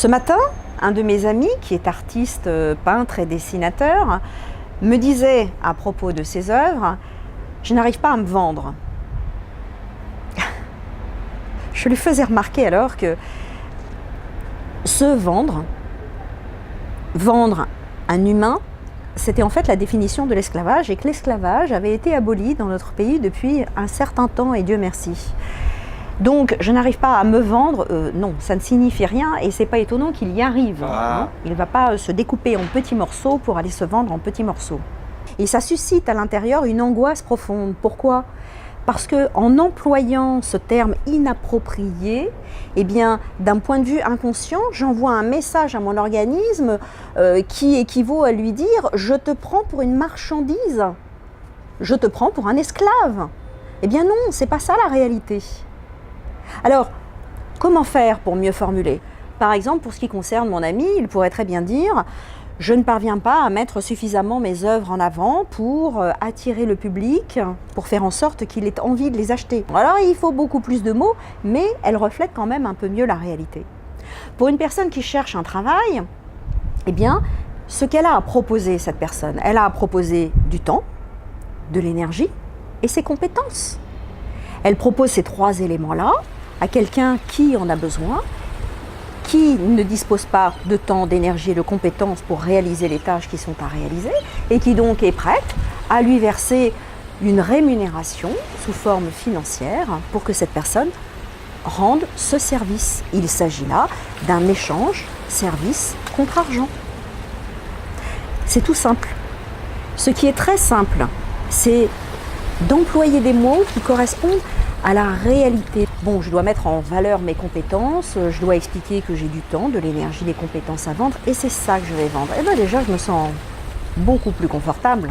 Ce matin, un de mes amis, qui est artiste, peintre et dessinateur, me disait à propos de ses œuvres « Je n'arrive pas à me vendre ». Je lui faisais remarquer alors que se vendre un humain, c'était en fait la définition de l'esclavage et que l'esclavage avait été aboli dans notre pays depuis un certain temps et Dieu merci. Donc, je n'arrive pas à me vendre, non, ça ne signifie rien et c'est pas étonnant qu'il y arrive. Hein. Il ne va pas se découper en petits morceaux pour aller se vendre en petits morceaux. Et ça suscite à l'intérieur une angoisse profonde. Pourquoi ? Parce qu'en employant ce terme inapproprié, eh bien, d'un point de vue inconscient, j'envoie un message à mon organisme qui équivaut à lui dire « je te prends pour une marchandise, je te prends pour un esclave ». Eh bien non, c'est pas ça la réalité. Alors, comment faire pour mieux formuler ? Par exemple, pour ce qui concerne mon ami, il pourrait très bien dire « je ne parviens pas à mettre suffisamment mes œuvres en avant pour attirer le public, pour faire en sorte qu'il ait envie de les acheter ». Alors, il faut beaucoup plus de mots, mais elles reflètent quand même un peu mieux la réalité. Pour une personne qui cherche un travail, eh bien, ce qu'elle a à proposer, cette personne, elle a à proposer du temps, de l'énergie et ses compétences. Elle propose ces trois éléments-là à quelqu'un qui en a besoin, qui ne dispose pas de temps, d'énergie et de compétences pour réaliser les tâches qui sont à réaliser et qui donc est prête à lui verser une rémunération sous forme financière pour que cette personne rende ce service. Il s'agit là d'un échange service contre argent. C'est tout simple. Ce qui est très simple, c'est d'employer des mots qui correspondent à la réalité. Bon, je dois mettre en valeur mes compétences, je dois expliquer que j'ai du temps, de l'énergie, des compétences à vendre et c'est ça que je vais vendre. Et bien déjà, je me sens beaucoup plus confortable.